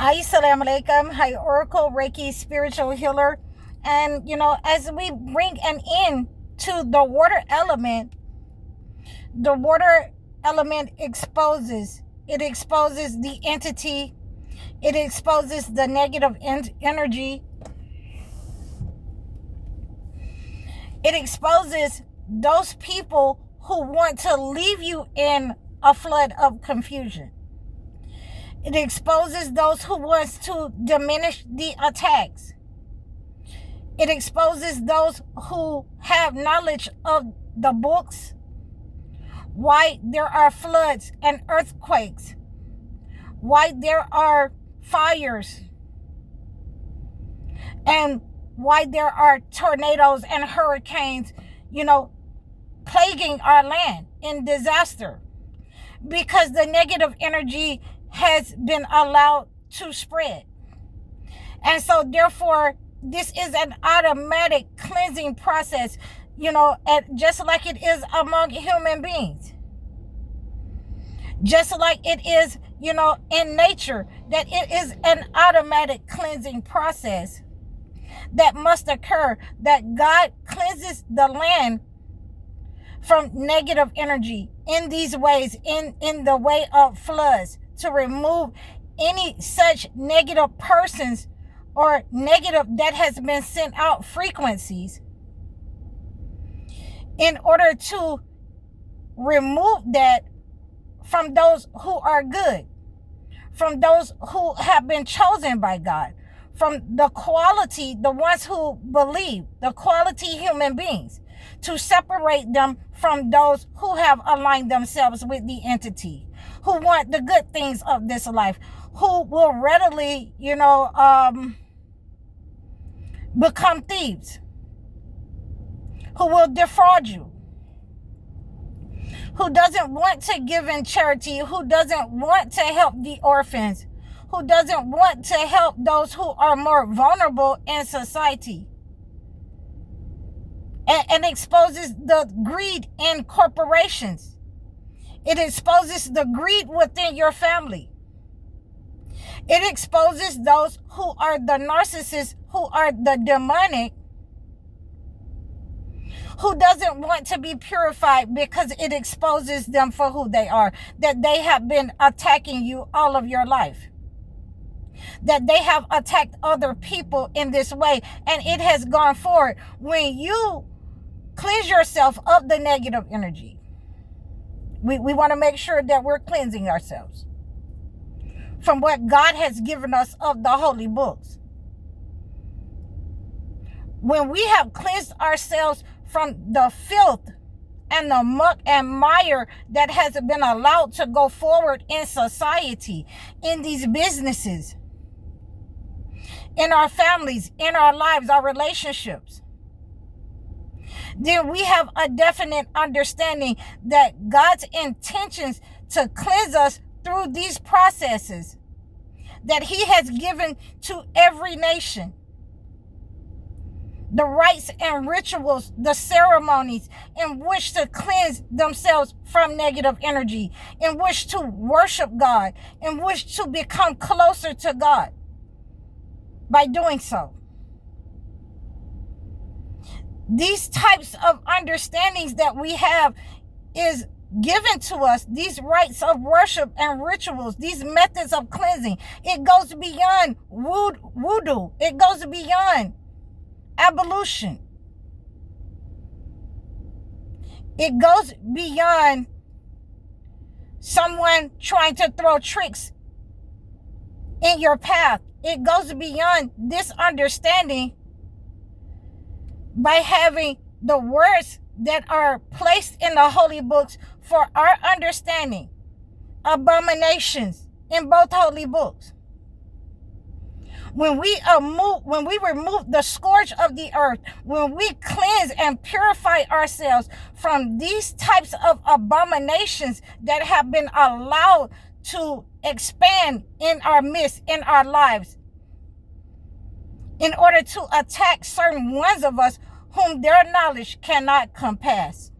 Assalamu alaikum. Hi, Oracle Reiki spiritual healer. And as we bring an end to the water element exposes. It exposes the entity. It exposes the negative energy. It exposes those people who want to leave you in a flood of confusion. It exposes those who want to diminish the attacks. It exposes those who have knowledge of the books, why there are floods and earthquakes, why there are fires, and why there are tornadoes and hurricanes, plaguing our land in disaster, because the negative energy has been allowed to spread. And so therefore, this is an automatic cleansing process, just like it is among human beings. Just like it is, in nature, that it is an automatic cleansing process that must occur, that God cleanses the land from negative energy in these ways, in the way of floods, to remove any such negative persons or negative that has been sent out frequencies, in order to remove that from those who are good, from those who have been chosen by God, from the ones who believe, the quality human beings, to separate them from those who have aligned themselves with the entity, who want the good things of this life, who will readily, become thieves, who will defraud you, who doesn't want to give in charity, who doesn't want to help the orphans, who doesn't want to help those who are more vulnerable in society, and exposes the greed in corporations. It exposes the greed within your family. It exposes those who are the narcissists, who are the demonic, who doesn't want to be purified, because it exposes them for who they are, that they have been attacking you all of your life, that they have attacked other people in this way, and it has gone forward. When you cleanse yourself of the negative energy, we want to make sure that we're cleansing ourselves from what God has given us of the holy books. When we have cleansed ourselves from the filth and the muck and mire that has been allowed to go forward in society, in these businesses, in our families, in our lives, our relationships, then we have a definite understanding that God's intentions to cleanse us through these processes that He has given to every nation. The rites and rituals, the ceremonies in which to cleanse themselves from negative energy, in which to worship God, in which to become closer to God by doing so. These types of understandings that we have is given to us, these rites of worship and rituals, these methods of cleansing. It goes beyond voodoo. It goes beyond ablution. It goes beyond someone trying to throw tricks in your path. It goes beyond this understanding by having the words that are placed in the holy books for our understanding, abominations in both holy books. When we remove the scourge of the earth, when we cleanse and purify ourselves from these types of abominations that have been allowed to expand in our midst, in our lives, in order to attack certain ones of us whom their knowledge cannot compass,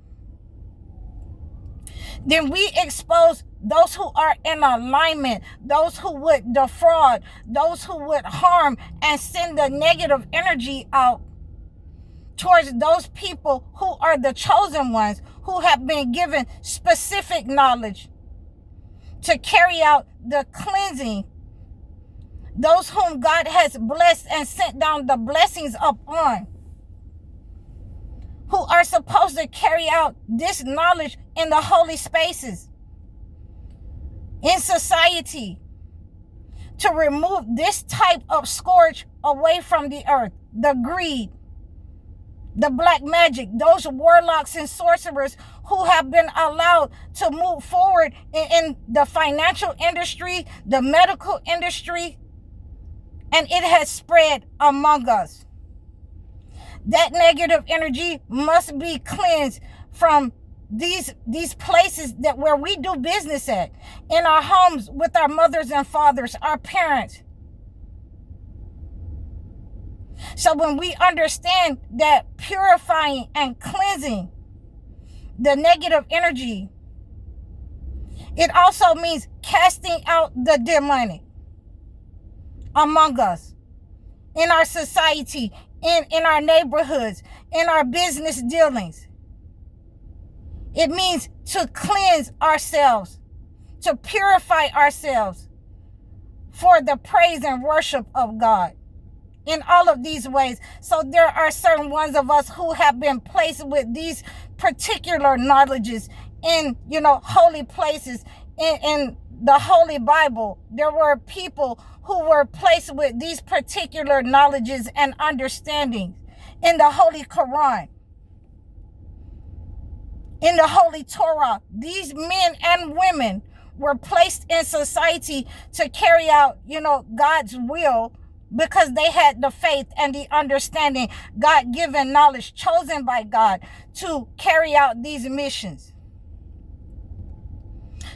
then we expose those who are in alignment, those who would defraud, those who would harm and send the negative energy out towards those people who are the chosen ones, who have been given specific knowledge to carry out the cleansing, those whom God has blessed and sent down the blessings upon, who are supposed to carry out this knowledge in the holy spaces, in society, to remove this type of scourge away from the earth, the greed, the black magic, those warlocks and sorcerers who have been allowed to move forward in the financial industry, the medical industry, and it has spread among us. That negative energy must be cleansed from these places that where we do business at, in our homes with our mothers and fathers, our parents. So when we understand that purifying and cleansing the negative energy, it also means casting out the demonic among us, in our society, in our neighborhoods, in our business dealings. It means to cleanse ourselves, to purify ourselves for the praise and worship of God in all of these ways. So there are certain ones of us who have been placed with these particular knowledges in, holy places. In the Holy Bible, there were people who were placed with these particular knowledges and understandings. In the Holy Quran, in the Holy Torah, these men and women were placed in society to carry out, God's will, because they had the faith and the understanding, God-given knowledge chosen by God to carry out these missions.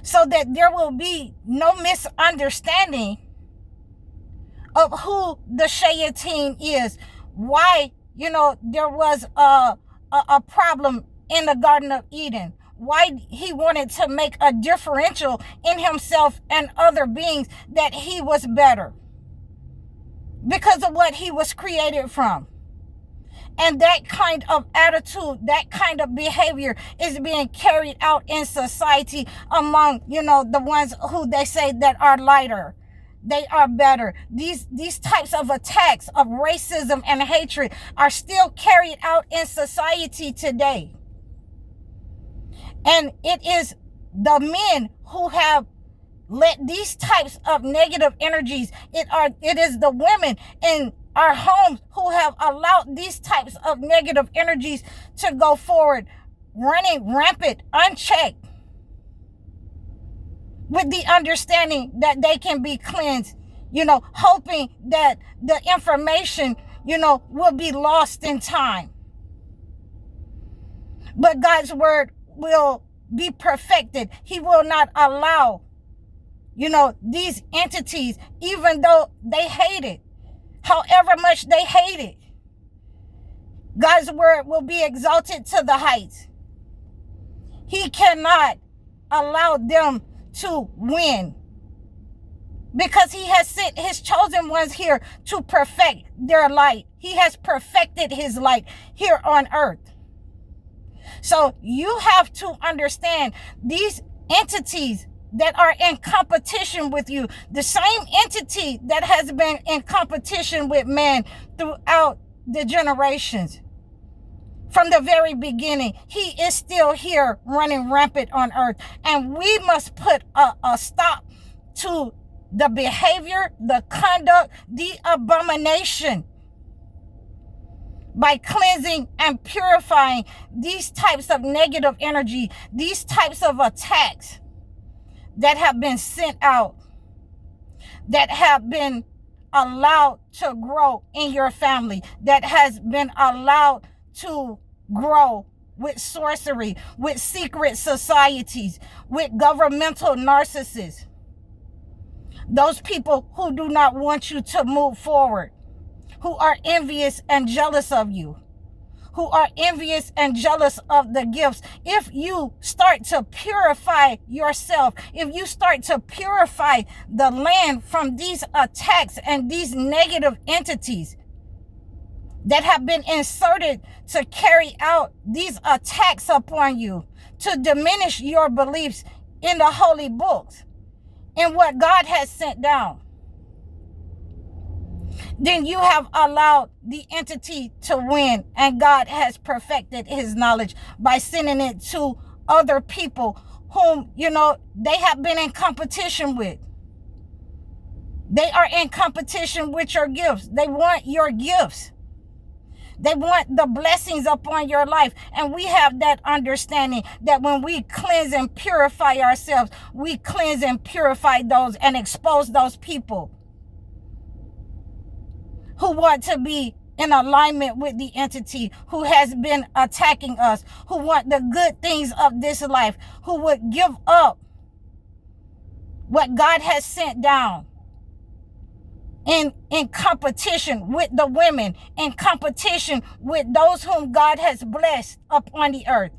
So that there will be no misunderstanding of who the Shayateen is, why, there was a problem in the Garden of Eden, why he wanted to make a differential in himself and other beings, that he was better because of what he was created from. And that kind of attitude, that kind of behavior is being carried out in society among, the ones who they say that are lighter. They are better. These types of attacks of racism and hatred are still carried out in society today. And it is the men who have let these types of negative energies, it is the women in our homes who have allowed these types of negative energies to go forward, running rampant, unchecked, with the understanding that they can be cleansed, hoping that the information, will be lost in time. But God's word will be perfected. He will not allow, these entities, even though they hate it, however much they hate it, God's word will be exalted to the heights. He cannot allow them to win, because he has sent his chosen ones here to perfect their light. He has perfected his light here on earth. So you have to understand these entities that are in competition with you, the same entity that has been in competition with man throughout the generations. From the very beginning, he is still here running rampant on earth. And we must put a stop to the behavior, the conduct, the abomination, by cleansing and purifying these types of negative energy, these types of attacks that have been sent out, that have been allowed to grow in your family, that has been allowed to grow with sorcery, with secret societies, with governmental narcissists. Those people who do not want you to move forward, who are envious and jealous of you, who are envious and jealous of the gifts, if you start to purify yourself, if you start to purify the land from these attacks and these negative entities that have been inserted to carry out these attacks upon you, to diminish your beliefs in the holy books, in what God has sent down, then you have allowed the entity to win, and God has perfected his knowledge by sending it to other people whom, they have been in competition with. They are in competition with your gifts. They want your gifts. They want the blessings upon your life. And we have that understanding that when we cleanse and purify ourselves, we cleanse and purify those and expose those people who want to be in alignment with the entity who has been attacking us, who want the good things of this life, who would give up what God has sent down in competition with the women, in competition with those whom God has blessed upon the earth,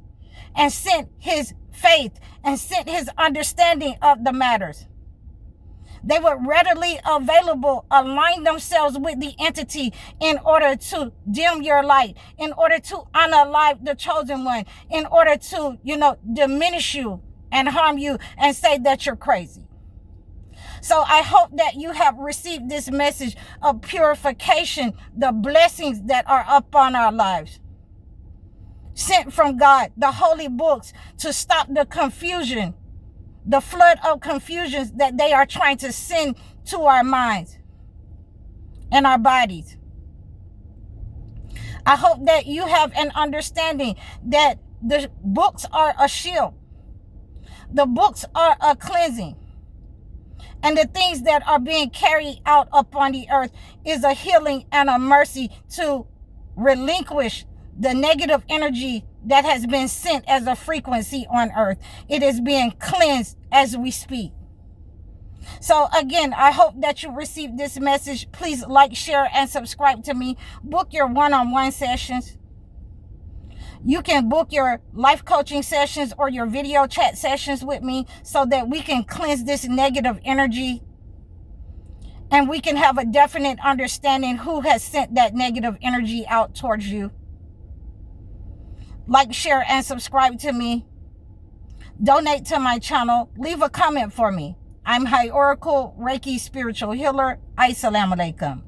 and sent his faith and sent his understanding of the matters. They would readily available align themselves with the entity in order to dim your light, in order to unalive the chosen one, in order to, diminish you and harm you and say that you're crazy. So I hope that you have received this message of purification, the blessings that are upon our lives, sent from God, the holy books, to stop the confusion, the flood of confusions that they are trying to send to our minds and our bodies. I hope that you have an understanding that the books are a shield. The books are a cleansing. And the things that are being carried out upon the earth is a healing and a mercy to relinquish the negative energy that has been sent as a frequency on earth. It is being cleansed as we speak. So again, I hope that you received this message. Please like, share, and subscribe to me. Book your one-on-one sessions. You can book your life coaching sessions or your video chat sessions with me so that we can cleanse this negative energy and we can have a definite understanding who has sent that negative energy out towards you. Like, share, and subscribe to me. Donate to my channel. Leave a comment for me. I'm High Oracle Reiki Spiritual Healer. Assalamu alaikum.